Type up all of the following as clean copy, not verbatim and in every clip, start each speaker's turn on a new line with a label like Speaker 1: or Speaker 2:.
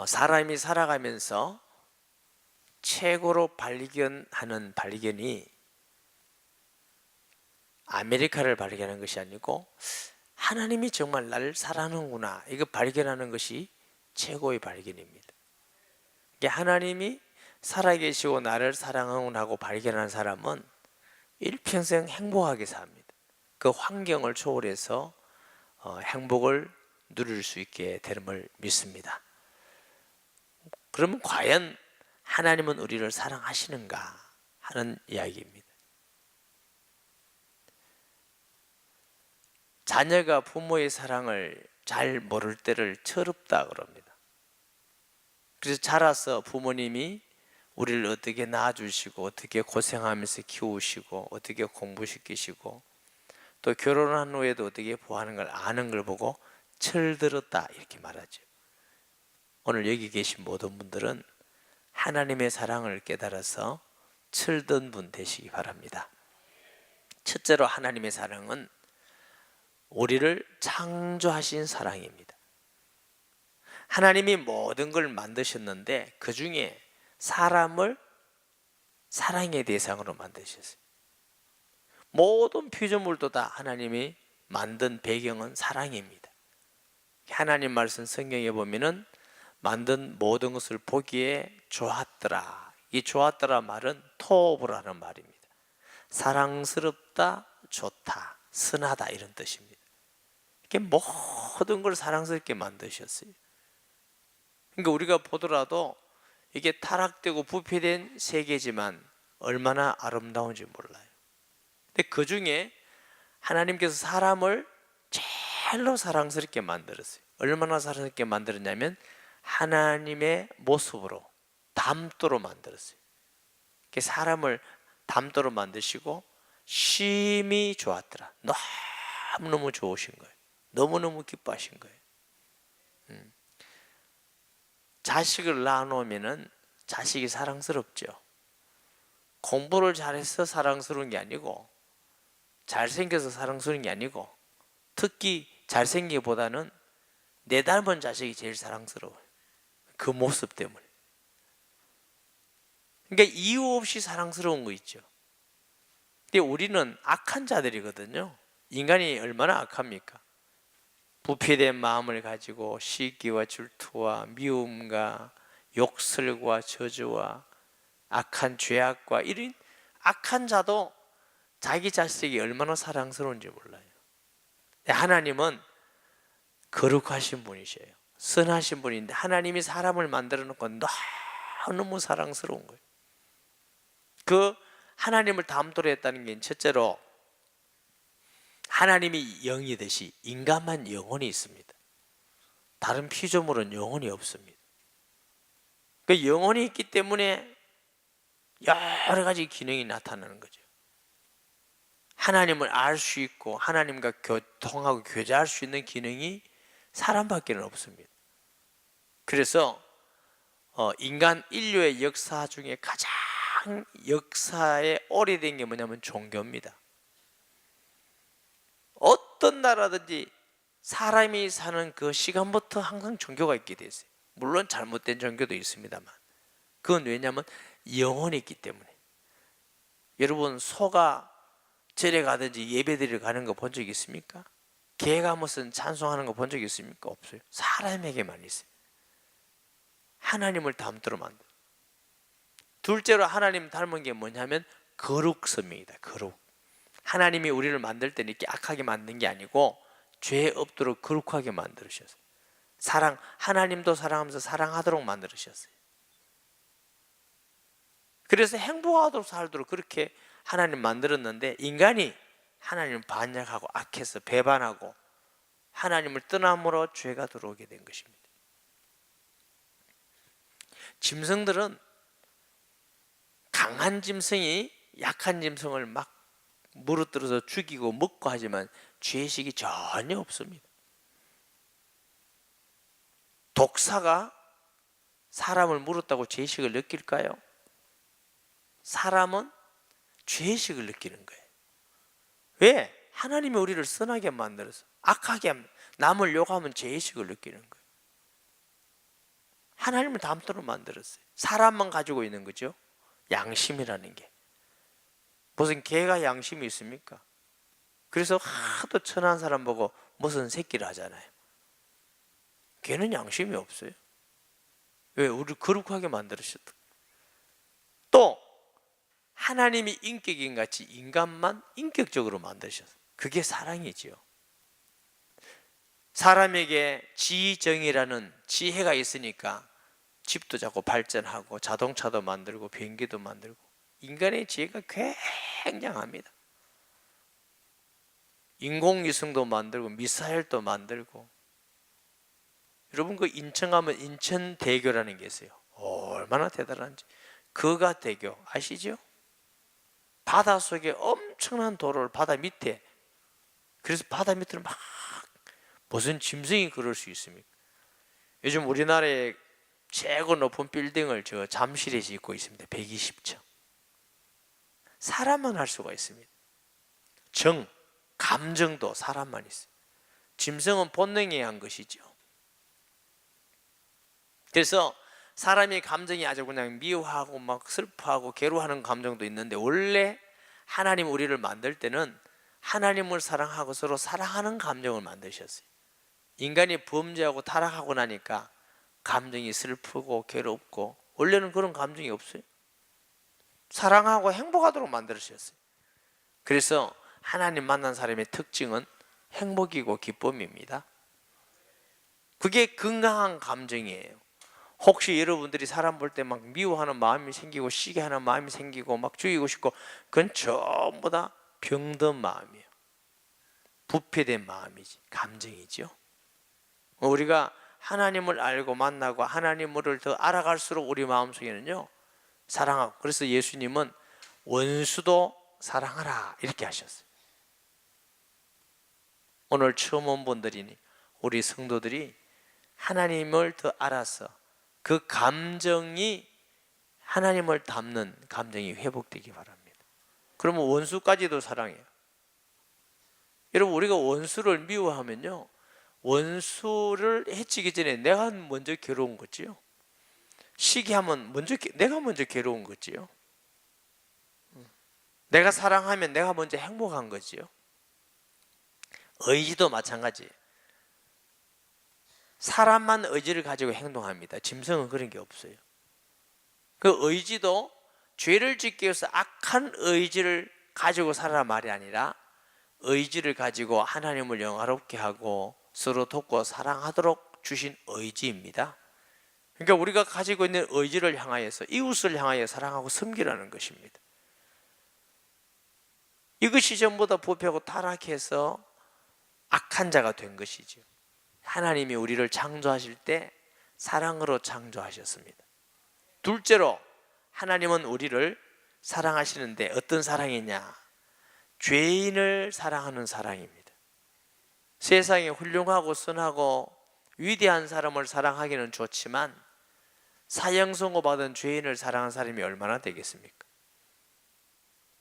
Speaker 1: 사람이 살아가면서 최고로 발견하는 발견이 아메리카를 발견하는 것이 아니고 하나님이 정말 나를 사랑하는구나, 이거 발견하는 것이 최고의 발견입니다. 하나님이 살아계시고 나를 사랑하구나 하고 발견한 사람은 일평생 행복하게 삽니다. 그 환경을 초월해서 행복을 누릴 수 있게 되는 믿습니다. 그러면 과연 하나님은 우리를 사랑하시는가 하는 이야기입니다. 자녀가 부모의 사랑을 잘 모를 때를 철없다 그럽니다. 그래서 자라서 부모님이 우리를 어떻게 낳아주시고 어떻게 고생하면서 키우시고 어떻게 공부시키시고 또 결혼한 후에도 어떻게 보하는 걸 아는 걸 보고 철들었다 이렇게 말하죠. 오늘 여기 계신 모든 분들은 하나님의 사랑을 깨달아서 철든 분 되시기 바랍니다. 첫째로 하나님의 사랑은 우리를 창조하신 사랑입니다. 하나님이 모든 걸 만드셨는데 그 중에 사람을 사랑의 대상으로 만드셨어요. 모든 피조물도 다 하나님이 만든 배경은 사랑입니다. 하나님 말씀 성경에 보면은 만든 모든 것을 보기에 좋았더라. 이 좋았더라 말은 토브라는 말입니다. 사랑스럽다, 좋다, 선하다 이런 뜻입니다. 이게 모든 걸 사랑스럽게 만드셨어요. 그러니까 우리가 보더라도 이게 타락되고 부패된 세계지만 얼마나 아름다운지 몰라요. 근데 그 중에 하나님께서 사람을 제일로 사랑스럽게 만들었어요. 얼마나 사랑스럽게 만들었냐면 하나님의 모습으로 담도로 만들었어요. 사람을 담도로 만드시고 심히 좋았더라. 너무너무 좋으신 거예요. 너무너무 기뻐하신 거예요. 자식을 낳아놓으면 자식이 사랑스럽죠. 공부를 잘해서 사랑스러운 게 아니고 잘생겨서 사랑스러운 게 아니고 특히 잘생기기보다는 내 닮은 자식이 제일 사랑스러워요. 그 모습 때문에. 그러니까 이유 없이 사랑스러운 거 있죠. 근데 우리는 악한 자들이거든요. 인간이 얼마나 악합니까? 부패된 마음을 가지고 시기와 질투와 미움과 욕설과 저주와 악한 죄악과 이런 악한 자도 자기 자식이 얼마나 사랑스러운지 몰라요. 하나님은 거룩하신 분이셔요. 선하신 분인데 하나님이 사람을 만들어 놓고 너무 사랑스러운 거예요. 그 하나님을 담도로 했다는 게 첫째로 하나님이 영이듯이 인간만 영혼이 있습니다. 다른 피조물은 영혼이 없습니다. 그 영혼이 있기 때문에 여러 가지 기능이 나타나는 거죠. 하나님을 알 수 있고 하나님과 교통하고 교제할 수 있는 기능이 사람밖에는 없습니다. 그래서 인간 인류의 역사 중에 가장 역사에 오래된 게 뭐냐면 종교입니다. 어떤 나라든지 사람이 사는 그 시간부터 항상 종교가 있게 돼 있어요. 물론 잘못된 종교도 있습니다만 그건 왜냐하면 영혼이 있기 때문에. 여러분 소가 절에 가든지 예배드리러 가는 거 본 적 있습니까? 개가 무슨 찬송하는 거 본 적 있습니까? 없어요. 사람에게만 있어요. 하나님을 담도록 만들. 둘째로 하나님 닮은 게 뭐냐면 거룩성입니다. 거룩. 하나님이 우리를 만들 때는 이렇게 악하게 만든 게 아니고 죄 없도록 거룩하게 만들으셨어요. 사랑, 하나님도 사랑하면서 사랑하도록 만들으셨어요. 그래서 행복하도록 살도록 그렇게 하나님 만들었는데 인간이 하나님을 반역하고 악해서 배반하고 하나님을 떠남으로 죄가 들어오게 된 것입니다. 짐승들은 강한 짐승이 약한 짐승을 막 무릇들어서 죽이고 먹고 하지만 죄의식이 전혀 없습니다. 독사가 사람을 물었다고 죄의식을 느낄까요? 사람은 죄의식을 느끼는 거예요. 왜? 하나님이 우리를 선하게 만들어서 악하게 남을 욕하면 죄의식을 느끼는 거예요. 하나님을 닮도록 만들었어요. 사람만 가지고 있는 거죠. 양심이라는 게. 무슨 개가 양심이 있습니까? 그래서 하도 천한 사람 보고 무슨 새끼를 하잖아요. 개는 양심이 없어요. 왜? 우리를 거룩하게 만들으셨다. 또 하나님이 인격인 같이 인간만 인격적으로 만드셨어요. 그게 사랑이지요. 사람에게 지정이라는 지혜가 있으니까 집도 자꾸 발전하고 자동차도 만들고 비행기도 만들고 인간의 지혜가 굉장합니다. 인공위성도 만들고 미사일도 만들고. 여러분 그 인천 가면 인천대교라는 게 있어요. 얼마나 대단한지. 거가대교 아시죠? 바닷속에 엄청난 도로를 바다 밑에, 그래서 바다 밑으로 막 무슨 짐승이 그럴 수 있습니까? 요즘 우리나라에 최고 높은 빌딩을 저 잠실에 짓고 있습니다. 120층. 사람만 할 수가 있습니다. 감정도 사람만 있어요. 짐승은 본능에 한 것이죠. 그래서 사람의 감정이 아주 그냥 미워하고 막 슬퍼하고 괴로워하는 감정도 있는데, 원래 하나님 우리를 만들 때는 하나님을 사랑하고 서로 사랑하는 감정을 만드셨어요. 인간이 범죄하고 타락하고 나니까 감정이 슬프고 괴롭고, 원래는 그런 감정이 없어요. 사랑하고 행복하도록 만들으셨어요. 그래서 하나님 만난 사람의 특징은 행복이고 기쁨입니다. 그게 건강한 감정이에요. 혹시 여러분들이 사람 볼 때 막 미워하는 마음이 생기고 시기하는 마음이 생기고 막 죽이고 싶고, 그건 전부 다 병든 마음이에요. 부패된 마음이지, 감정이죠. 우리가 하나님을 알고 만나고 하나님을 더 알아갈수록 우리 마음속에는요 사랑하고, 그래서 예수님은 원수도 사랑하라 이렇게 하셨어요. 오늘 처음 온 분들이니 우리 성도들이 하나님을 더 알아서 그 감정이 하나님을 닮는 감정이 회복되기 바랍니다. 그러면 원수까지도 사랑해요. 여러분, 우리가 원수를 미워하면요, 원수를 해치기 전에 내가 먼저 괴로운 거지요. 시기하면 내가 먼저 괴로운 거지요. 내가 사랑하면 내가 먼저 행복한 거지요. 의지도 마찬가지예요. 사람만 의지를 가지고 행동합니다. 짐승은 그런 게 없어요. 그 의지도 죄를 짓기 위해서 악한 의지를 가지고 살아라 말이 아니라, 의지를 가지고 하나님을 영화롭게 하고 서로 돕고 사랑하도록 주신 의지입니다. 그러니까 우리가 가지고 있는 의지를 향하여서 이웃을 향하여 사랑하고 섬기라는 것입니다. 이것이 전부 다 부패하고 타락해서 악한 자가 된 것이죠. 하나님이 우리를 창조하실 때 사랑으로 창조하셨습니다. 둘째로, 하나님은 우리를 사랑하시는데 어떤 사랑이냐? 죄인을 사랑하는 사랑입니다. 세상에 훌륭하고 선하고 위대한 사람을 사랑하기는 좋지만 사형 선고받은 죄인을 사랑하는 사람이 얼마나 되겠습니까?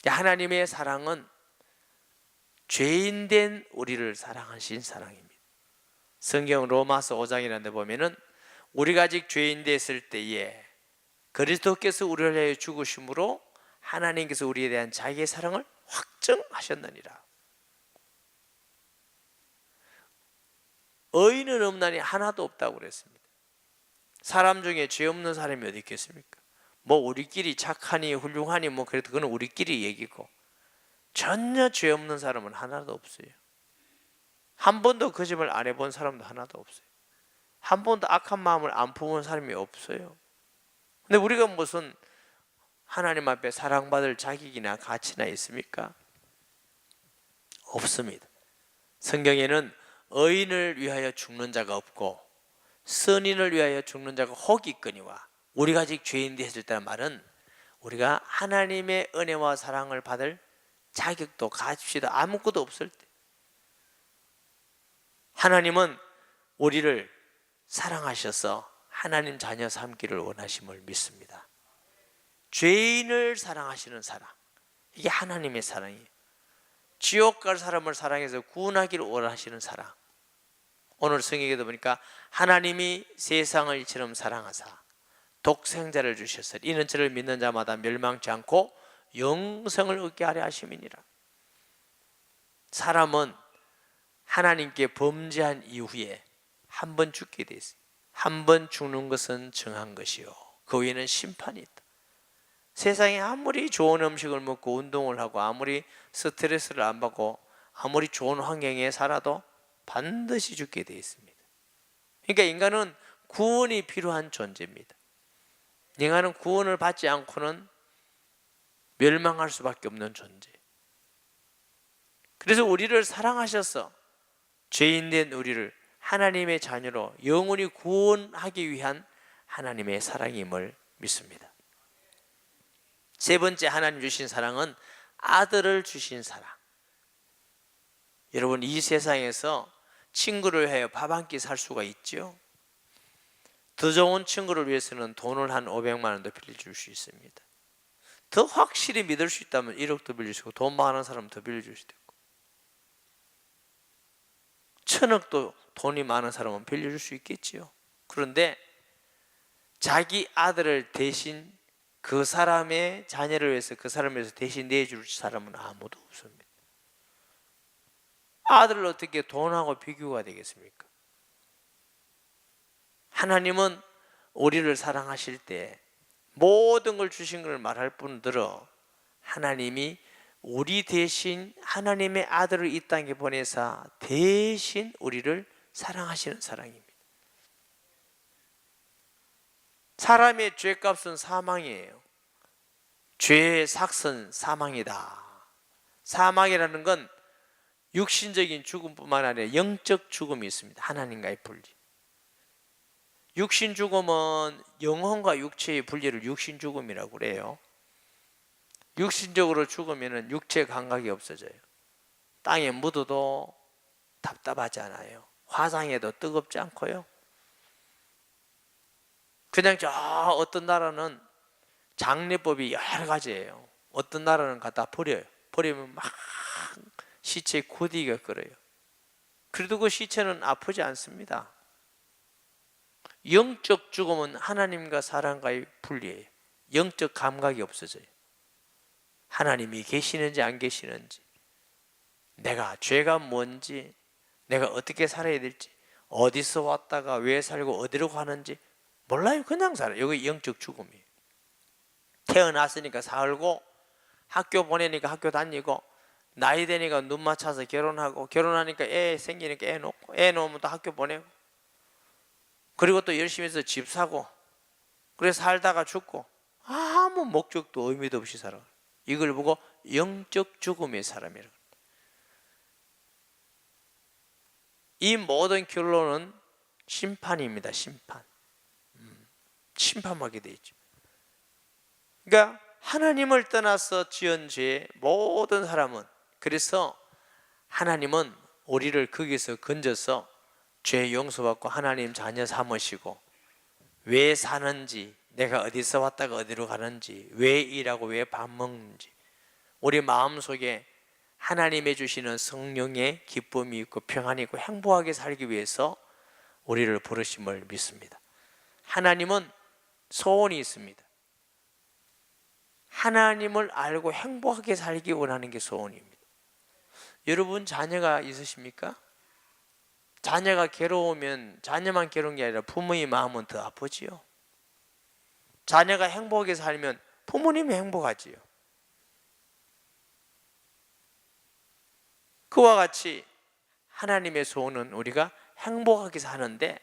Speaker 1: 하나님의 사랑은 죄인된 우리를 사랑하신 사랑입니다. 성경 로마서 5장이라는 데 보면은 우리가 아직 죄인 됐을 때에 그리스도께서 우리를 위하여 죽으심으로 하나님께서 우리에 대한 자기의 사랑을 확증하셨느니라. 의인은 없나니 하나도 없다고 그랬습니다. 사람 중에 죄 없는 사람이 어디 있겠습니까? 뭐 우리끼리 착하니 훌륭하니 뭐 그래도 그건 우리끼리 얘기고, 전혀 죄 없는 사람은 하나도 없어요. 한 번도 거짓말 안 해본 사람도 하나도 없어요. 한 번도 악한 마음을 안 품은 사람이 없어요. 근데 우리가 무슨 하나님 앞에 사랑받을 자격이나 가치나 있습니까? 없습니다. 성경에는 의인을 위하여 죽는 자가 없고 선인을 위하여 죽는 자가 혹 있거니와, 우리가 아직 죄인 되었을 때는 말은 우리가 하나님의 은혜와 사랑을 받을 자격도 가치도 아무것도 없을 때, 하나님은 우리를 사랑하셔서 하나님 자녀 삼기를 원하심을 믿습니다. 죄인을 사랑하시는 사랑, 이게 하나님의 사랑이에요. 지옥 갈 사람을 사랑해서 구원하기를 원하시는 사랑. 오늘 성경에도 보니까 하나님이 세상을 이처럼 사랑하사 독생자를 주셨으니 이는 저를 믿는 자마다 멸망치 않고 영생을 얻게 하려 하심이니라. 사람은 하나님께 범죄한 이후에 한 번 죽게 돼 있어요. 한 번 죽는 것은 정한 것이요 그 위에는 심판이 있다. 세상에 아무리 좋은 음식을 먹고 운동을 하고 아무리 스트레스를 안 받고 아무리 좋은 환경에 살아도 반드시 죽게 돼 있습니다. 그러니까 인간은 구원이 필요한 존재입니다. 인간은 구원을 받지 않고는 멸망할 수밖에 없는 존재. 그래서 우리를 사랑하셔서 죄인된 우리를 하나님의 자녀로 영원히 구원하기 위한 하나님의 사랑임을 믿습니다. 세 번째 하나님 주신 사랑은 아들을 주신 사랑. 여러분, 이 세상에서 친구를 위하여 밥 한 끼 살 수가 있죠. 더 좋은 친구를 위해서는 돈을 한 500만 원도 빌려줄 수 있습니다. 더 확실히 믿을 수 있다면 1억도 빌릴 수 있고 돈 많은 사람은 더 빌려줄 수도 있고 1000억도 돈이 많은 사람은 빌려줄 수 있겠지요. 그런데 자기 아들을 대신 그 사람의 자녀를 위해서 그 사람을 위해서 대신 내줄 사람은 아무도 없습니다. 아들을 어떻게 돈하고 비교가 되겠습니까? 하나님은 우리를 사랑하실 때 모든 걸 주신 걸 말할 뿐더러 하나님이 우리 대신 하나님의 아들을 이 땅에 보내사 대신 우리를 사랑하시는 사랑입니다. 사람의 죄값은 사망이에요. 죄의 삭은 사망이다. 사망이라는 건 육신적인 죽음뿐만 아니라 영적 죽음이 있습니다. 하나님과의 분리. 육신 죽음은 영혼과 육체의 분리를 육신 죽음이라고 그래요. 육신적으로 죽으면 육체 감각이 없어져요. 땅에 묻어도 답답하지 않아요. 화상에도 뜨겁지 않고요. 그냥 저 어떤 나라는 장례법이 여러 가지예요. 어떤 나라는 갖다 버려요. 버리면 막 시체 고디가 끓어요. 그래도 그 시체는 아프지 않습니다. 영적 죽음은 하나님과 사람과의 분리예요. 영적 감각이 없어져요. 하나님이 계시는지 안 계시는지, 내가 죄가 뭔지, 내가 어떻게 살아야 될지, 어디서 왔다가 왜 살고 어디로 가는지 몰라요. 그냥 살아요. 여기 영적 죽음이에요. 태어났으니까 살고, 학교 보내니까 학교 다니고, 나이 되니까 눈 맞춰서 결혼하고, 결혼하니까 애 생기니까 애 놓고, 애 놓으면 또 학교 보내고, 그리고 또 열심히 해서 집 사고, 그래서 살다가 죽고, 아무 목적도 의미도 없이 살아. 이걸 보고 영적 죽음의 사람이라고. 이 모든 결론은 심판입니다. 심판. 심판하게 돼 있죠. 그러니까 하나님을 떠나서 지은 죄의 모든 사람은, 그래서 하나님은 우리를 거기서 건져서 죄 용서받고 하나님 자녀 삼으시고, 왜 사는지, 내가 어디서 왔다가 어디로 가는지, 왜 일하고 왜 밥 먹는지, 우리 마음속에 하나님의 주시는 성령의 기쁨이 있고 평안이 있고 행복하게 살기 위해서 우리를 부르심을 믿습니다. 하나님은 소원이 있습니다. 하나님을 알고 행복하게 살기 원하는 게 소원입니다. 여러분 자녀가 있으십니까? 자녀가 괴로우면 자녀만 괴로운 게 아니라 부모의 마음은 더 아프지요. 자녀가 행복하게 살면 부모님이 행복하지요. 그와 같이 하나님의 소원은 우리가 행복하게 사는데,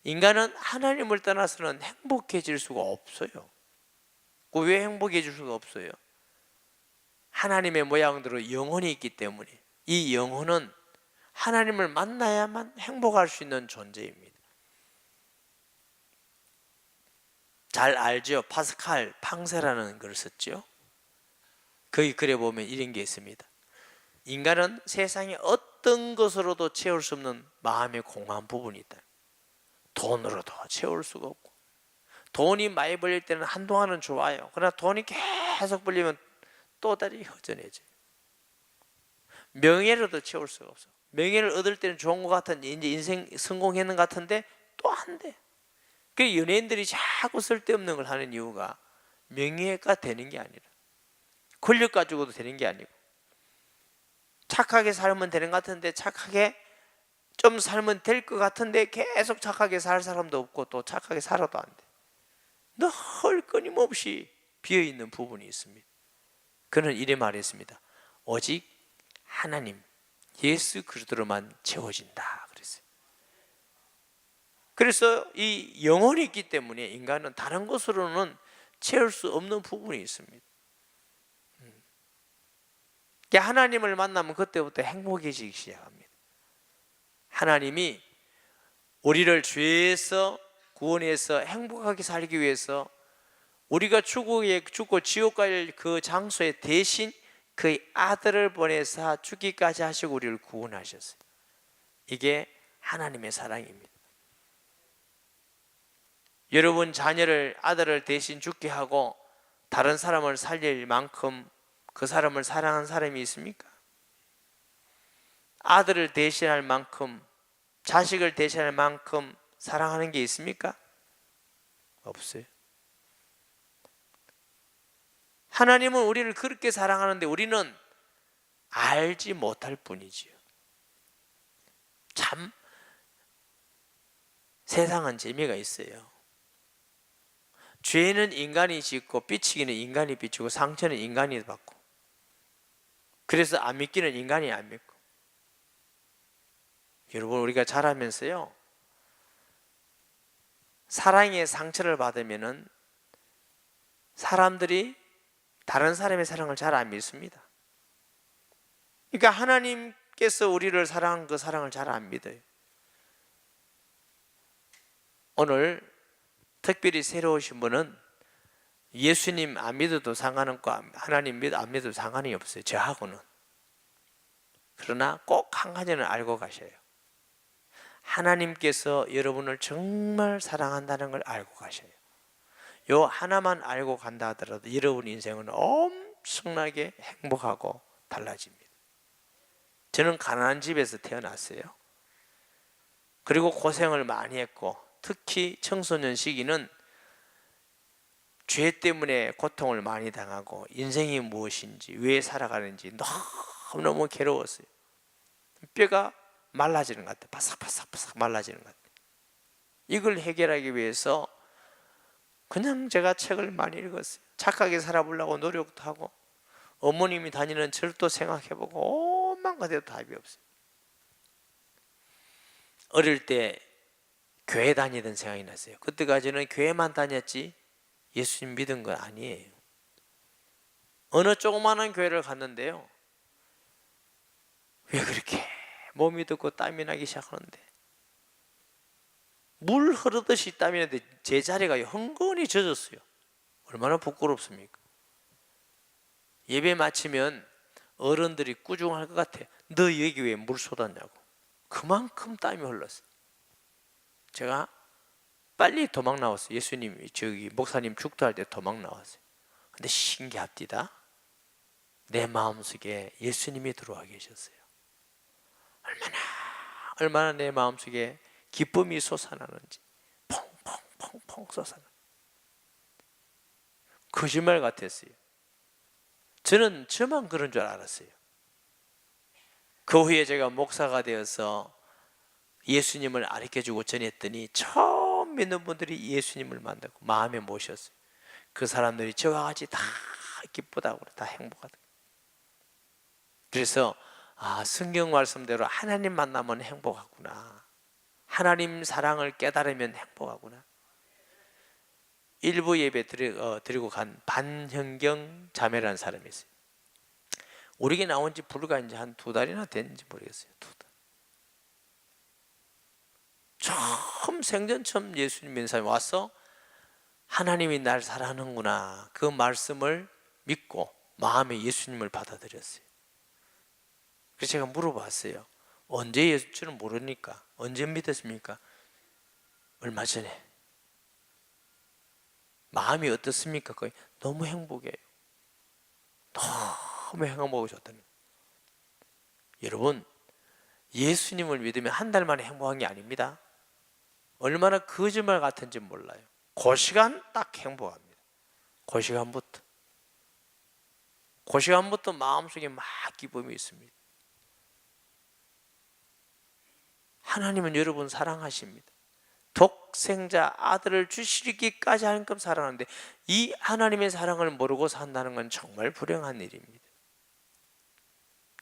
Speaker 1: 인간은 하나님을 떠나서는 행복해질 수가 없어요. 왜 행복해질 수가 없어요? 하나님의 모양대로 영혼이 있기 때문에 이 영혼은 하나님을 만나야만 행복할 수 있는 존재입니다. 잘 알죠? 파스칼 팡세라는 글을 썼죠. 거기 글에 보면 이런 게 있습니다. 인간은 세상에 어떤 것으로도 채울 수 없는 마음의 공허한 부분이 있다. 돈으로도 채울 수가 없고, 돈이 많이 벌릴 때는 한동안은 좋아요. 그러나 돈이 계속 벌리면 또 다리 허전해져요. 명예로도 채울 수가 없어. 명예를 얻을 때는 좋은 것 같은, 이제 인생 성공했는 것 같은데 또 안 돼. 그 연예인들이 자꾸 쓸데없는 걸 하는 이유가 명예가 되는 게 아니라, 권력 가지고도 되는 게 아니고, 착하게 살면 되는 것 같은데 착하게 좀 살면 될 것 같은데 계속 착하게 살 사람도 없고 또 착하게 살아도 안 돼. 늘 끊임없이 비어있는 부분이 있습니다. 그는 이래 말했습니다. 오직 하나님 예수 그리스도로만 채워진다 그랬어요. 그래서 이 영혼이 있기 때문에 인간은 다른 것으로는 채울 수 없는 부분이 있습니다. 하나님을 만나면 그때부터 행복해지기 시작합니다. 하나님이 우리를 죄에서 구원해서 행복하게 살기 위해서 우리가 죽고 지옥 갈 그 장소에 대신 그의 아들을 보내사 죽기까지 하시고 우리를 구원하셨어요. 이게 하나님의 사랑입니다. 여러분 자녀를, 아들을 대신 죽게 하고 다른 사람을 살릴 만큼 그 사람을 사랑한 사람이 있습니까? 아들을 대신할 만큼, 자식을 대신할 만큼 사랑하는 게 있습니까? 없어요. 하나님은 우리를 그렇게 사랑하는데 우리는 알지 못할 뿐이지요. 참 세상은 재미가 있어요. 죄는 인간이 짓고 삐치기는 인간이 삐치고 상처는 인간이 받고, 그래서 안 믿기는 인간이 안 믿고. 여러분 우리가 자라면서요, 사랑의 상처를 받으면은 사람들이 다른 사람의 사랑을 잘 안 믿습니다. 그러니까 하나님께서 우리를 사랑한 그 사랑을 잘 안 믿어요. 오늘 특별히 새로 오신 분은 예수님 안 믿어도 상관없고 하나님 안 믿어도 상관이 없어요. 저하고는. 그러나 꼭 한 가지는 알고 가셔요. 하나님께서 여러분을 정말 사랑한다는 걸 알고 가셔요. 요 하나만 알고 간다 하더라도 여러분 인생은 엄청나게 행복하고 달라집니다. 저는 가난한 집에서 태어났어요. 그리고 고생을 많이 했고, 특히 청소년 시기는 죄 때문에 고통을 많이 당하고 인생이 무엇인지, 왜 살아가는지 너무너무 괴로웠어요. 뼈가 말라지는 것 같아요. 바삭바삭 말라지는 것 같아요. 이걸 해결하기 위해서 그냥 제가 책을 많이 읽었어요. 착하게 살아보려고 노력도 하고, 어머님이 다니는 절도 생각해보고 온만 가지도 답이 없어요. 어릴 때 교회 다니던 생각이 났어요. 그때까지는 교회만 다녔지 예수님 믿은 건 아니에요. 어느 조그마한 교회를 갔는데요, 왜 그렇게 몸이 덥고 땀이 나기 시작하는데, 물 흐르듯이 땀이 나는데 제 자리가 흥건히 젖었어요. 얼마나 부끄럽습니까? 예배 마치면 어른들이 꾸중할 것 같아. 너 여기 왜 물 쏟았냐고. 그만큼 땀이 흘렀어요. 제가 빨리 도망 나왔어요. 예수님, 목사님 축도할 때 도망 나왔어요. 근데 신기합디다. 내 마음속에 예수님이 들어와 계셨어요. 얼마나 내 마음속에 기쁨이 솟아나는지, 퐁퐁퐁퐁 솟아나. 거짓말 같았어요. 저는 저만 그런 줄 알았어요. 그 후에 제가 목사가 되어서 예수님을 가르쳐주고 전했더니 처음 믿는 분들이 예수님을 만나고 마음에 모셨어요. 그 사람들이 저와 같이 다 기쁘다고 다 행복하다고. 그래서 성경 말씀대로 하나님 만나면 행복하구나, 하나님 사랑을 깨달으면 행복하구나. 일부 예배 드리고 간 반현경 자매라는 사람이 있어요. 우리에게 나온 지 불과 이제 한 2달이나 됐는지 모르겠어요. 2달. 처음 생전 처음 예수님 믿는 사람이 와서 하나님이 날 사랑하는구나, 그 말씀을 믿고 마음에 예수님을 받아들였어요. 그래서 제가 물어봤어요. 언제 예수님을 모르니까 언제 믿었습니까? 얼마 전에. 마음이 어떻습니까? 거의 너무 행복해요. 너무 행복하고 좋다는. 여러분, 예수님을 믿으면 한 달 만에 행복한 게 아닙니다. 얼마나 거짓말 같은지 몰라요. 그 시간 딱 행복합니다. 그 시간부터 마음속에 막 기쁨이 있습니다. 하나님은 여러분 사랑하십니다. 독생자 아들을 주시기까지 할 만큼 사랑하는데 이 하나님의 사랑을 모르고 산다는 건 정말 불행한 일입니다.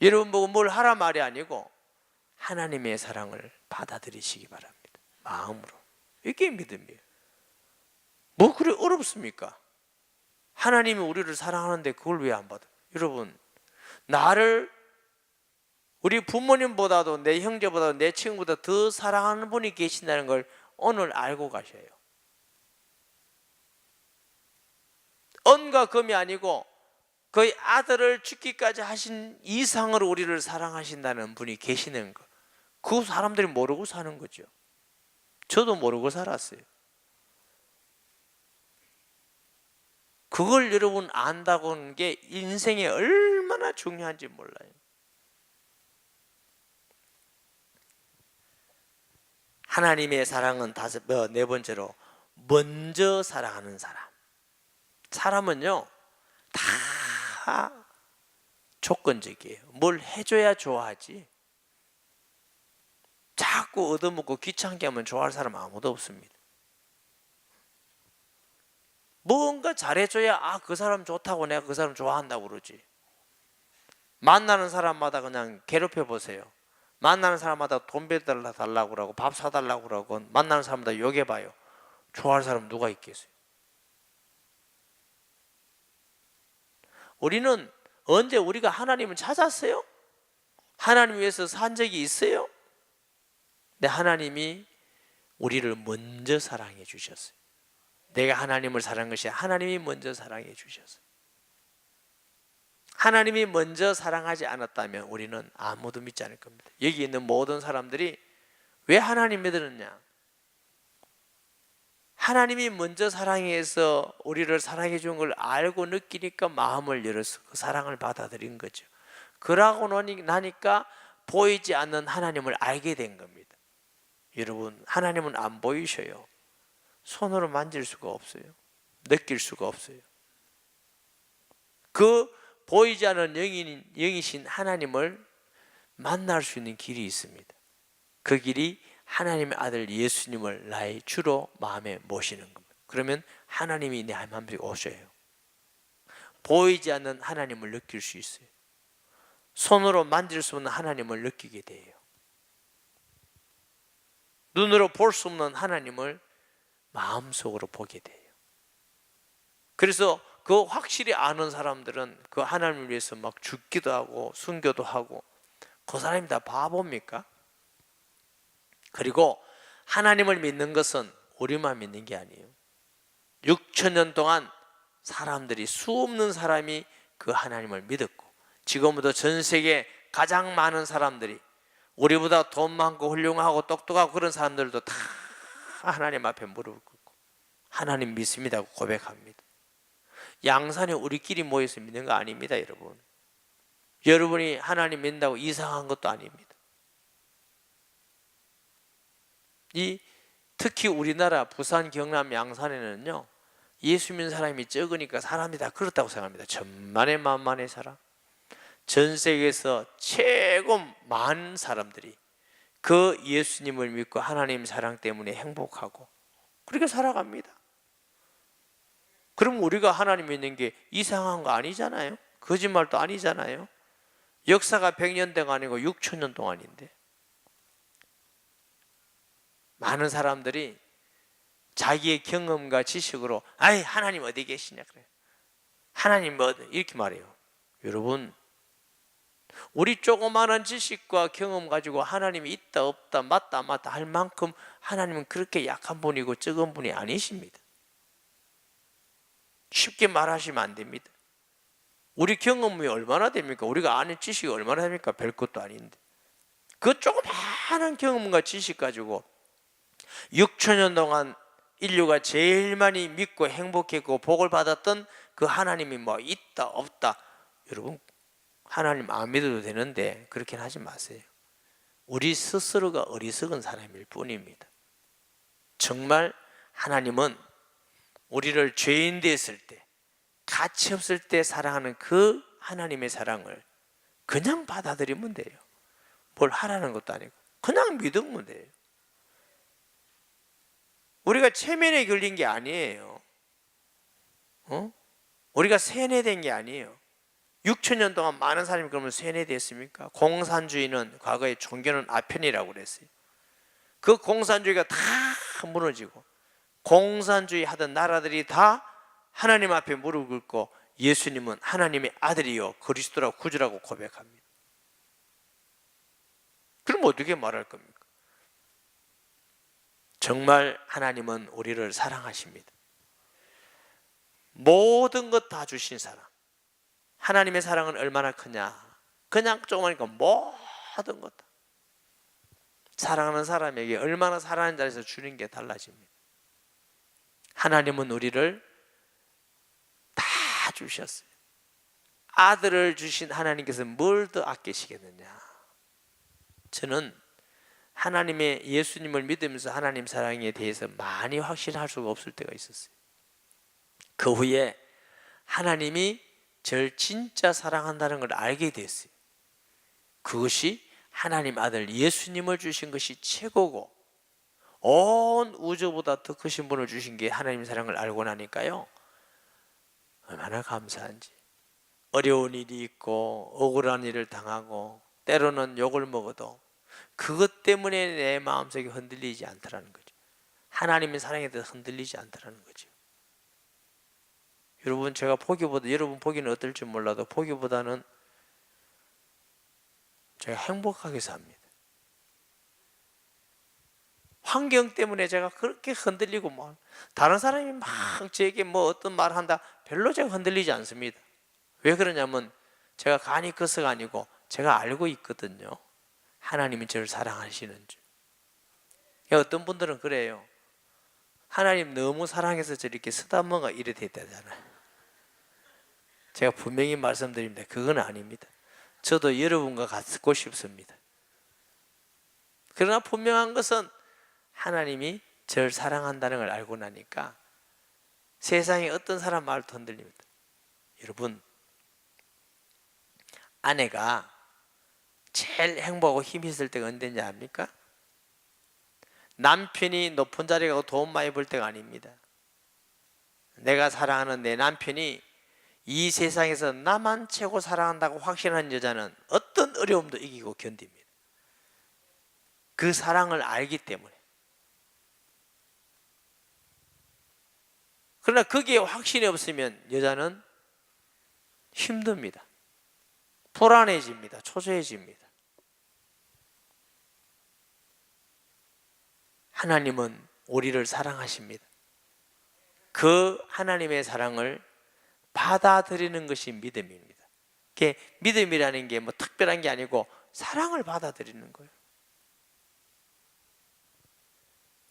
Speaker 1: 여러분 보고 뭘 하라 말이 아니고 하나님의 사랑을 받아들이시기 바랍니다. 마음으로. 이게 믿음이에요. 뭐 그래 어렵습니까? 하나님이 우리를 사랑하는데 그걸 왜 안 받아요? 여러분, 나를 우리 부모님보다도 내 형제보다도 내 친구보다 더 사랑하는 분이 계신다는 걸 오늘 알고 가셔요. 언과 금이 아니고 그의 아들을 죽기까지 하신 이상으로 우리를 사랑하신다는 분이 계시는 것, 그 사람들이 모르고 사는 거죠. 저도 모르고 살았어요. 그걸 여러분 안다고 하는 게 인생에 얼마나 중요한지 몰라요. 하나님의 사랑은 네 번째로 먼저 사랑하는 사람. 사람은요 다 조건적이에요. 뭘 해줘야 좋아하지, 자꾸 얻어먹고 귀찮게 하면 좋아할 사람 아무도 없습니다. 뭔가 잘해줘야 그 사람 좋다고 내가 그 사람 좋아한다고 그러지. 만나는 사람마다 그냥 괴롭혀 보세요. 만나는 사람마다 돈 달라고 그러고 밥 사달라고 그러고 만나는 사람마다 욕해봐요. 좋아할 사람 누가 있겠어요? 우리는 언제 우리가 하나님을 찾았어요? 하나님 위해서 산 적이 있어요? 근데 하나님이 우리를 먼저 사랑해 주셨어요. 내가 하나님을 사랑한 것이 하나님이 먼저 사랑해 주셨어요. 하나님이 먼저 사랑하지 않았다면 우리는 아무도 믿지 않을 겁니다. 여기 있는 모든 사람들이 왜 하나님 믿었느냐? 하나님이 먼저 사랑해서 우리를 사랑해 준 걸 알고 느끼니까 마음을 열어서 그 사랑을 받아들인 거죠. 그러고 나니까 보이지 않는 하나님을 알게 된 겁니다. 여러분, 하나님은 안 보이셔요. 손으로 만질 수가 없어요. 느낄 수가 없어요. 그 보이지 않는 영이신 하나님을 만날 수 있는 길이 있습니다. 그 길이 하나님의 아들 예수님을 나의 주로 마음에 모시는 겁니다. 그러면 하나님이 내 마음속에 오셔요. 보이지 않는 하나님을 느낄 수 있어요. 손으로 만질 수 없는 하나님을 느끼게 돼요. 눈으로 볼 수 없는 하나님을 마음속으로 보게 돼요. 그래서 그 확실히 아는 사람들은 그 하나님을 위해서 막 죽기도 하고 순교도 하고, 그 사람이 다 바보입니까? 그리고 하나님을 믿는 것은 우리만 믿는 게 아니에요. 6,000년 동안 사람들이 수없는 사람이 그 하나님을 믿었고, 지금부터 전 세계 가장 많은 사람들이, 우리보다 돈 많고 훌륭하고 똑똑하고 그런 사람들도 다 하나님 앞에 무릎을 꿇고 하나님 믿습니다 고 고백합니다. 양산에 우리끼리 모여서 믿는 거 아닙니다. 여러분, 여러분이 하나님 믿는다고 이상한 것도 아닙니다. 특히 우리나라 부산, 경남, 양산에는요 예수 믿는 사람이 적으니까 사람이 다 그렇다고 생각합니다. 천만의 만만의 사람, 전 세계에서 최고 많은 사람들이 그 예수님을 믿고 하나님 사랑 때문에 행복하고 그렇게 살아갑니다. 그럼 우리가 하나님 믿는 게 이상한 거 아니잖아요. 거짓말도 아니잖아요. 역사가 100년 동안 아니고 6,000년 동안인데, 많은 사람들이 자기의 경험과 지식으로 아이 하나님 어디 계시냐 그래, 하나님 뭐 이렇게 말해요. 여러분, 우리 조그마한 지식과 경험 가지고 하나님이 있다 없다 맞다 안 맞다 할 만큼 하나님은 그렇게 약한 분이고 적은 분이 아니십니다. 쉽게 말하시면 안 됩니다. 우리 경험이 얼마나 됩니까? 우리가 아는 지식이 얼마나 됩니까? 별 것도 아닌데 그 조그마한 경험과 지식 가지고 6,000년 동안 인류가 제일 많이 믿고 행복했고 복을 받았던 그 하나님이 뭐 있다 없다, 여러분 하나님 안 믿어도 되는데 그렇게는 하지 마세요. 우리 스스로가 어리석은 사람일 뿐입니다. 정말 하나님은 우리를 죄인 되었을 때, 가치 없을 때 사랑하는 그 하나님의 사랑을 그냥 받아들이면 돼요. 뭘 하라는 것도 아니고 그냥 믿으면 돼요. 우리가 체면에 걸린 게 아니에요. 우리가 세뇌된 게 아니에요. 6,000년 동안 많은 사람이 그러면 세뇌됐습니까? 공산주의는 과거에 종교는 아편이라고 그랬어요. 그 공산주의가 다 무너지고 공산주의 하던 나라들이 다 하나님 앞에 무릎 꿇고 예수님은 하나님의 아들이요 그리스도라고 구주라고 고백합니다. 그럼 어떻게 말할 겁니까? 정말 하나님은 우리를 사랑하십니다. 모든 것 다 주신 사랑. 하나님의 사랑은 얼마나 크냐? 그냥 조그마니까 모든 것 다. 사랑하는 사람에게 얼마나 사랑하는 자리에서 주는 게 달라집니다. 하나님은 우리를 다 주셨어요. 아들을 주신 하나님께서 뭘 더 아끼시겠느냐? 저는 하나님의 예수님을 믿으면서 하나님 사랑에 대해서 많이 확신할 수가 없을 때가 있었어요. 그 후에 하나님이 저를 진짜 사랑한다는 걸 알게 됐어요. 그것이 하나님 아들 예수님을 주신 것이 최고고 온 우주보다 더 크신 분을 주신 게 하나님 사랑을 알고 나니까요, 얼마나 감사한지. 어려운 일이 있고 억울한 일을 당하고 때로는 욕을 먹어도 그것 때문에 내 마음속이 흔들리지 않더라는 거죠. 하나님의 사랑에 대해서 흔들리지 않더라는 거죠. 여러분, 제가 보기보다, 여러분 보기는 어떨지 몰라도 보기보다는 제가 행복하게 삽니다. 환경 때문에 제가 그렇게 흔들리고 다른 사람이 막 저에게 어떤 말을 한다 별로 제가 흔들리지 않습니다. 왜 그러냐면 제가 간이 커서가 아니고 제가 알고 있거든요. 하나님이 저를 사랑하시는 줄. 어떤 분들은 그래요. 하나님 너무 사랑해서 저렇게 쓰다먹어 이래 됐다잖아요. 제가 분명히 말씀드립니다. 그건 아닙니다. 저도 여러분과 같고 싶습니다. 그러나 분명한 것은 하나님이 저를 사랑한다는 걸 알고 나니까 세상에 어떤 사람 말도 흔들립니다. 여러분, 아내가 제일 행복하고 힘이 있을 때가 언제인지 압니까? 남편이 높은 자리에 가고 돈 많이 벌 때가 아닙니다. 내가 사랑하는 내 남편이 이 세상에서 나만 최고 사랑한다고 확신하는 여자는 어떤 어려움도 이기고 견딥니다. 그 사랑을 알기 때문에. 그러나 거기에 확신이 없으면 여자는 힘듭니다. 불안해집니다. 초조해집니다. 하나님은 우리를 사랑하십니다. 그 하나님의 사랑을 받아들이는 것이 믿음입니다. 그게 믿음이라는 게 특별한 게 아니고 사랑을 받아들이는 거예요.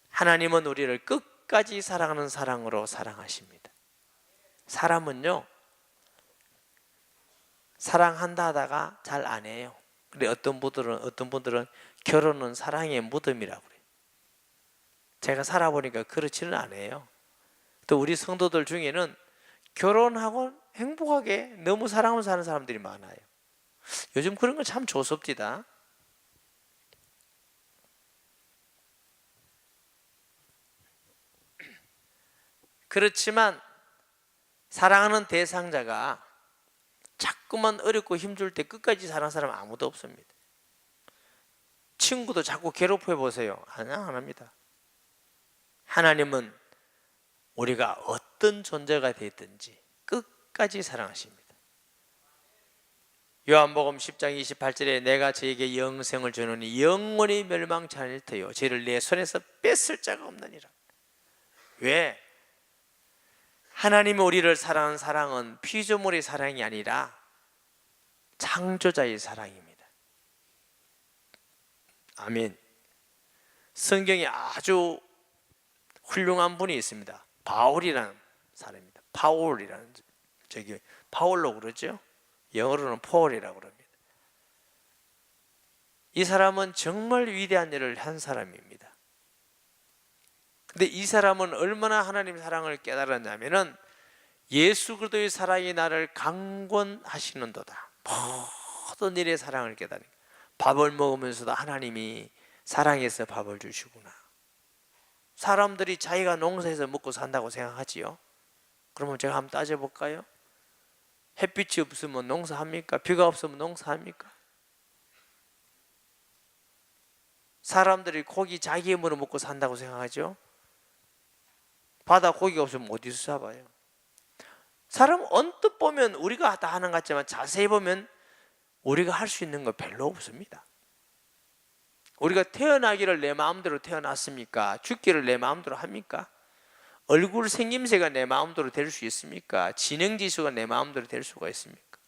Speaker 1: 하나님은 우리를 끝까지 사랑하는 사랑으로 사랑하십니다. 사람은요, 사랑한다 하다가 잘 안 해요. 근데 어떤 분들은 결혼은 사랑의 무덤이라고 그래요. 제가 살아보니까 그렇지는 않아요. 또 우리 성도들 중에는 결혼하고 행복하게 너무 사랑하면서 사는 사람들이 많아요. 요즘 그런 건 참 조섭디다. 그렇지만 사랑하는 대상자가 자꾸만 어렵고 힘들 때 끝까지 사랑하는 사람 아무도 없습니다. 친구도 자꾸 괴롭혀 보세요. 안 합니다. 하나님은 우리가 어떤 존재가 됐든지 끝까지 사랑하십니다. 요한복음 10장 28절에 내가 저에게 영생을 주노니 영원히 멸망치 않을 터요 저를 내 손에서 뺏을 자가 없느니라. 왜? 하나님이 우리를 사랑하는 사랑은 피조물의 사랑이 아니라 창조자의 사랑입니다. 아멘. 성경에 아주 훌륭한 분이 있습니다. 바울이라는 사람입니다. 파울이라는, 파울로 그러죠. 영어로는 폴이라고 합니다. 이 사람은 정말 위대한 일을 한 사람입니다. 근데 이 사람은 얼마나 하나님의 사랑을 깨달았냐면은 예수 그리스도의 사랑이 나를 강권하시는도다. 모든 일에 사랑을 깨달은 거예요. 밥을 먹으면서도 하나님이 사랑해서 밥을 주시구나. 사람들이 자기가 농사해서 먹고 산다고 생각하지요. 그러면 제가 한번 따져볼까요? 햇빛이 없으면 농사합니까? 비가 없으면 농사합니까? 사람들이 고기 자기 힘으로 먹고 산다고 생각하죠. 바다 고기가 없으면 어디서 잡아요? 사람 언뜻 보면 우리가 다 하는 것 같지만 자세히 보면 우리가 할 수 있는 거 별로 없습니다. 우리가 태어나기를 내 마음대로 태어났습니까? 죽기를 내 마음대로 합니까? 얼굴 생김새가 내 마음대로 될 수 있습니까? 지능지수가 내 마음대로 될 수가 있습니까?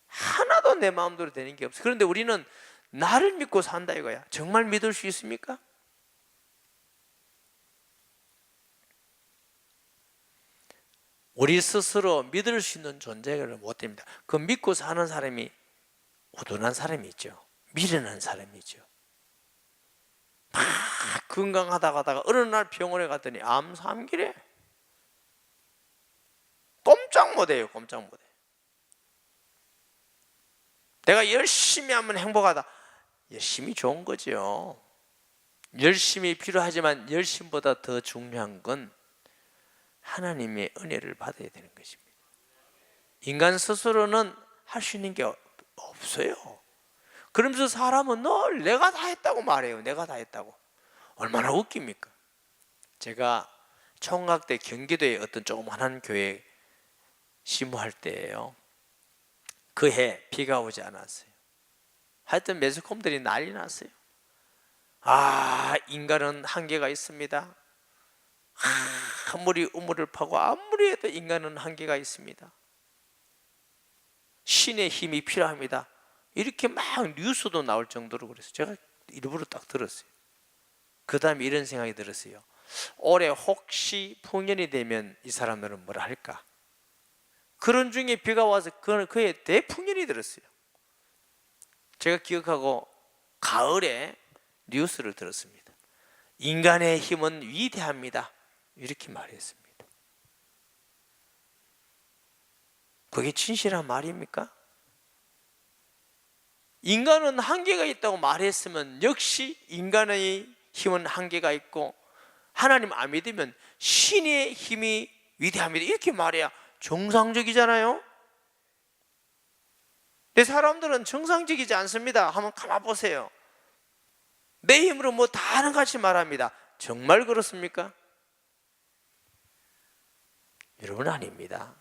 Speaker 1: 하나도 내 마음대로 되는 게 없어요. 그런데 우리는 나를 믿고 산다 이거야. 정말 믿을 수 있습니까? 우리 스스로 믿을 수 있는 존재가 못 됩니다. 그 믿고 사는 사람이 우둔한 사람이 있죠. 미련한 사람이 있죠. 막 건강하다가 하다가 어느 날 병원에 갔더니 암 3기래. 꼼짝 못해요. 꼼짝 못해. 내가 열심히 하면 행복하다. 열심히 좋은 거죠. 열심히 필요하지만 열심보다 더 중요한 건 하나님의 은혜를 받아야 되는 것입니다. 인간 스스로는 할 수 있는 게 없어요. 그러면서 사람은 늘 내가 다 했다고 말해요. 내가 다 했다고. 얼마나 웃깁니까? 제가 총각 때 경기도에 어떤 조그만한 교회 심호할 때예요. 그 해 비가 오지 않았어요. 하여튼 매스컴들이 난리 났어요. 아, 인간은 한계가 있습니다. 아무리 우물을 파고 아무리 해도 인간은 한계가 있습니다. 신의 힘이 필요합니다. 이렇게 막 뉴스도 나올 정도로 그랬어요. 제가 일부러 딱 들었어요. 그 다음에 이런 생각이 들었어요. 올해 혹시 풍년이 되면 이 사람들은 뭐라 할까? 그런 중에 비가 와서 그해 대풍년이 들었어요. 제가 기억하고 가을에 뉴스를 들었습니다. 인간의 힘은 위대합니다. 이렇게 말했습니다. 그게 진실한 말입니까? 인간은 한계가 있다고 말했으면 역시 인간의 힘은 한계가 있고 하나님 안 믿으면 신의 힘이 위대합니다. 이렇게 말해야 정상적이잖아요. 근데 사람들은 정상적이지 않습니다. 한번 가만 보세요. 내 힘으로 뭐 다 하는 것 같이 말합니다. 정말 그렇습니까? 여러분, 아닙니다.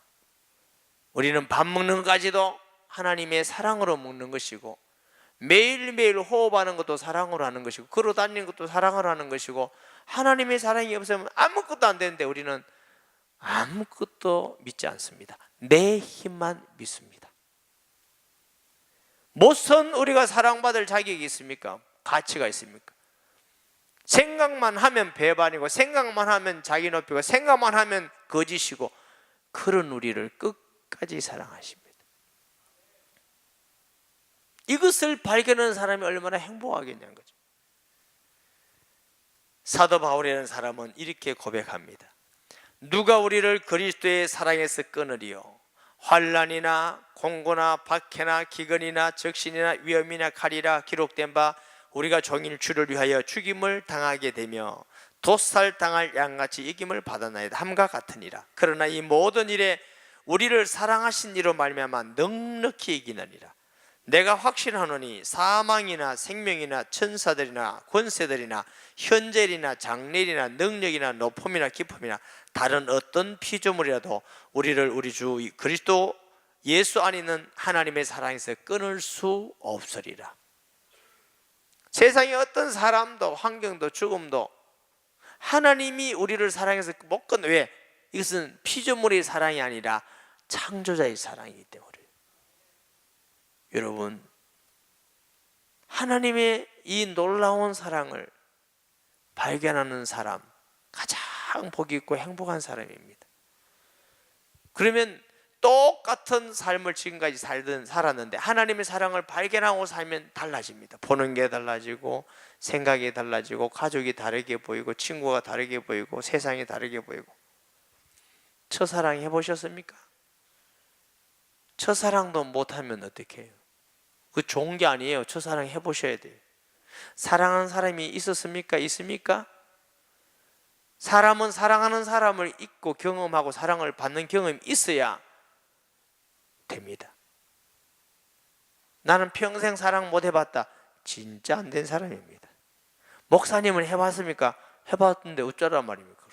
Speaker 1: 우리는 밥 먹는 것까지도 하나님의 사랑으로 먹는 것이고 매일매일 호흡하는 것도 사랑으로 하는 것이고 걸어 다니는 것도 사랑으로 하는 것이고 하나님의 사랑이 없으면 아무것도 안 되는데 우리는 아무것도 믿지 않습니다. 내 힘만 믿습니다. 무슨 우리가 사랑받을 자격이 있습니까? 가치가 있습니까? 생각만 하면 배반이고 생각만 하면 자기 높이고 생각만 하면 거짓이고 그런 우리를 끝까지 사랑하십니다. 이것을 발견하는 사람이 얼마나 행복하겠냐는 거죠. 사도 바울이라는 사람은 이렇게 고백합니다. 누가 우리를 그리스도의 사랑에서 끊으리요? 환난이나 공고나 박해나 기근이나 적신이나 위험이나 칼이라 기록된 바 우리가 종일 주를 위하여 죽임을 당하게 되며 도살당할 양같이 이김을 받았나이다 함과 같으니라. 그러나 이 모든 일에 우리를 사랑하신 이로 말미암아 넉넉히 이기느니라. 내가 확신하노니 사망이나 생명이나 천사들이나 권세들이나 현재일이나 장래일이나 능력이나 높음이나 깊음이나 다른 어떤 피조물이라도 우리를 우리 주 그리스도 예수 안에 있는 하나님의 사랑에서 끊을 수 없으리라. 세상의 어떤 사람도 환경도 죽음도 하나님이 우리를 사랑해서 못 끊어. 왜? 이것은 피조물의 사랑이 아니라 창조자의 사랑이기 때문에. 여러분, 하나님의 이 놀라운 사랑을 발견하는 사람 가장 복이 있고 행복한 사람입니다. 그러면 똑같은 삶을 지금까지 살았는데 하나님의 사랑을 발견하고 살면 달라집니다. 보는 게 달라지고, 생각이 달라지고, 가족이 다르게 보이고, 친구가 다르게 보이고, 세상이 다르게 보이고. 첫사랑 해보셨습니까? 첫사랑도 못하면 어떡해요? 그 좋은 게 아니에요. 첫사랑 해보셔야 돼요. 사랑하는 사람이 있었습니까? 있습니까? 사람은 사랑하는 사람을 잊고 경험하고 사랑을 받는 경험이 있어야 됩니다. 나는 평생 사랑 못 해봤다. 진짜 안 된 사람입니다. 목사님은 해봤습니까? 해봤는데 어쩌란 말입니까?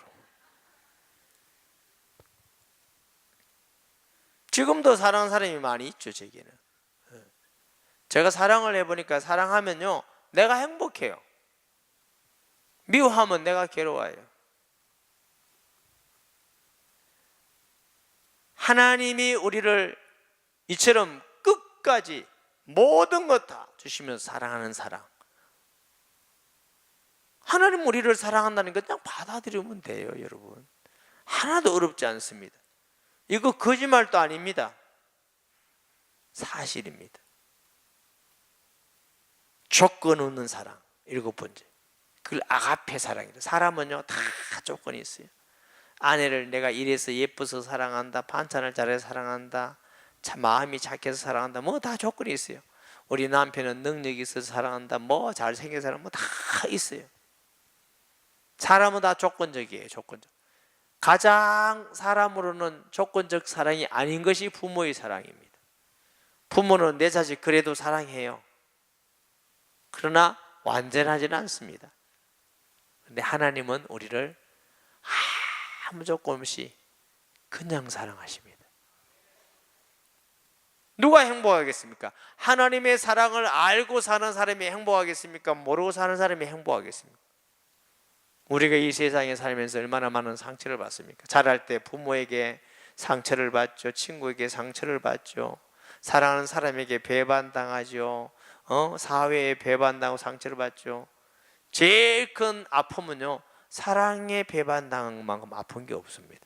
Speaker 1: 지금도 사랑하는 사람이 많이 있죠. 제게는. 제가 사랑을 해보니까 사랑하면요 내가 행복해요. 미워하면 내가 괴로워요. 하나님이 우리를 이처럼 끝까지 모든 것 다 주시면서 사랑하는 사랑. 하나님 우리를 사랑한다는 거 그냥 받아들이면 돼요. 여러분, 하나도 어렵지 않습니다. 이거 거짓말도 아닙니다. 사실입니다. 조건 없는 사랑, 7번째. 그걸 아가페 사랑이다. 사람은요 다 조건이 있어요. 아내를 내가 이래서 예뻐서 사랑한다, 반찬을 잘해서 사랑한다, 참 마음이 착해서 사랑한다, 뭐 다 조건이 있어요. 우리 남편은 능력이 있어서 사랑한다, 뭐 잘생겨서 사랑한다, 뭐 다 있어요. 사람은 다 조건적이에요. 조건적. 가장 사람으로는 조건적 사랑이 아닌 것이 부모의 사랑입니다. 부모는 내 자식 그래도 사랑해요. 그러나 완전하지는 않습니다. 그런데 하나님은 우리를 아무 조건 없이 그냥 사랑하십니다. 누가 행복하겠습니까? 하나님의 사랑을 알고 사는 사람이 행복하겠습니까? 모르고 사는 사람이 행복하겠습니까? 우리가 이 세상에 살면서 얼마나 많은 상처를 받습니까? 자랄 때 부모에게 상처를 받죠. 친구에게 상처를 받죠. 사랑하는 사람에게 배반당하죠. 사회에 배반당하고 상처를 받죠. 제일 큰 아픔은요 사랑에 배반당한 만큼 아픈 게 없습니다.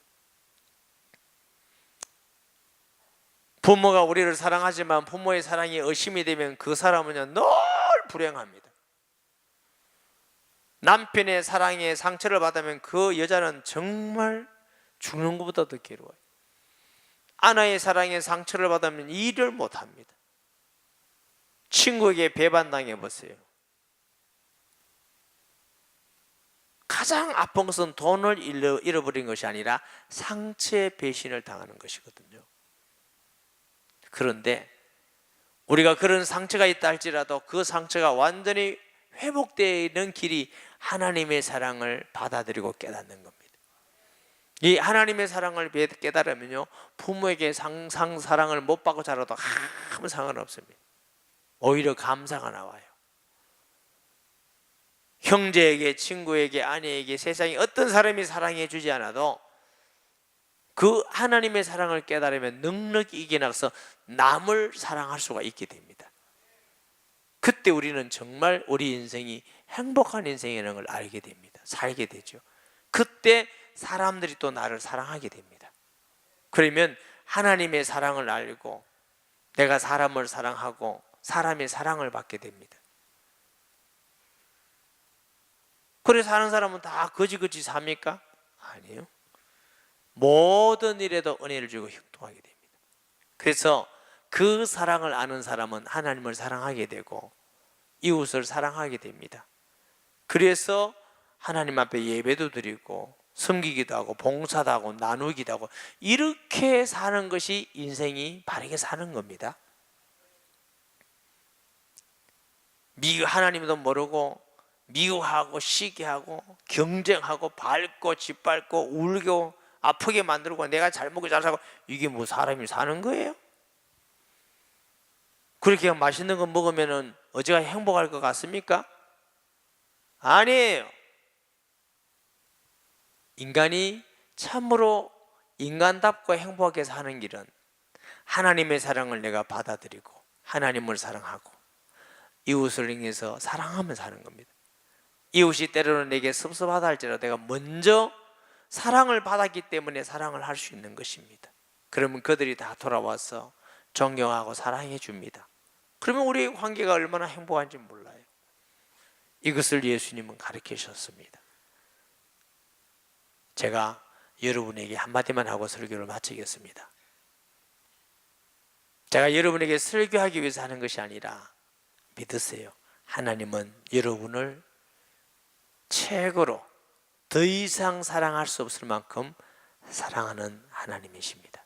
Speaker 1: 부모가 우리를 사랑하지만 부모의 사랑이 의심이 되면 그 사람은요 늘 불행합니다. 남편의 사랑에 상처를 받으면 그 여자는 정말 죽는 것보다 더 괴로워요. 아내의 사랑에 상처를 받으면 일을 못합니다. 친구에게 배반당해 보세요. 가장 아픈 것은 돈을 잃어버린 것이 아니라 상처의 배신을 당하는 것이거든요. 그런데 우리가 그런 상처가 있다 할지라도 그 상처가 완전히 회복되는 길이 하나님의 사랑을 받아들이고 깨닫는 겁니다. 이 하나님의 사랑을 깨달으면요 부모에게 사랑을 못 받고 자라도 아무 상관없습니다. 오히려 감사가 나와요. 형제에게, 친구에게, 아내에게, 세상에 어떤 사람이 사랑해 주지 않아도 그 하나님의 사랑을 깨달으면 넉넉히 이겨나가서 남을 사랑할 수가 있게 됩니다. 그때 우리는 정말 우리 인생이 행복한 인생이라는 걸 알게 됩니다. 살게 되죠. 그때 사람들이 또 나를 사랑하게 됩니다. 그러면 하나님의 사랑을 알고 내가 사람을 사랑하고 사람의 사랑을 받게 됩니다. 그래 사는 사람은 다 거지거지 삽니까? 아니에요. 모든 일에도 은혜를 주고 형통하게 됩니다. 그래서 그 사랑을 아는 사람은 하나님을 사랑하게 되고 이웃을 사랑하게 됩니다. 그래서 하나님 앞에 예배도 드리고 섬기기도 하고 봉사도 하고 나누기도 하고 이렇게 사는 것이 인생이 바르게 사는 겁니다. 하나님도 모르고 미워하고 시기하고 경쟁하고 밟고 짓밟고 울고 아프게 만들고 내가 잘 먹고 잘 살고 이게 뭐 사람이 사는 거예요? 그렇게 맛있는 거 먹으면 어제가 행복할 것 같습니까? 아니에요. 인간이 참으로 인간답고 행복하게 사는 길은 하나님의 사랑을 내가 받아들이고 하나님을 사랑하고 이웃을 향해서 사랑하며 사는 겁니다. 이웃이 때로는 내게 섭섭하다 할지라도 내가 먼저 사랑을 받았기 때문에 사랑을 할 수 있는 것입니다. 그러면 그들이 다 돌아와서 존경하고 사랑해 줍니다. 그러면 우리의 관계가 얼마나 행복한지 몰라요. 이것을 예수님은 가르치셨습니다. 제가 여러분에게 한마디만 하고 설교를 마치겠습니다. 제가 여러분에게 설교하기 위해서 하는 것이 아니라 믿으세요. 하나님은 여러분을 최고로 더 이상 사랑할 수 없을 만큼 사랑하는 하나님이십니다.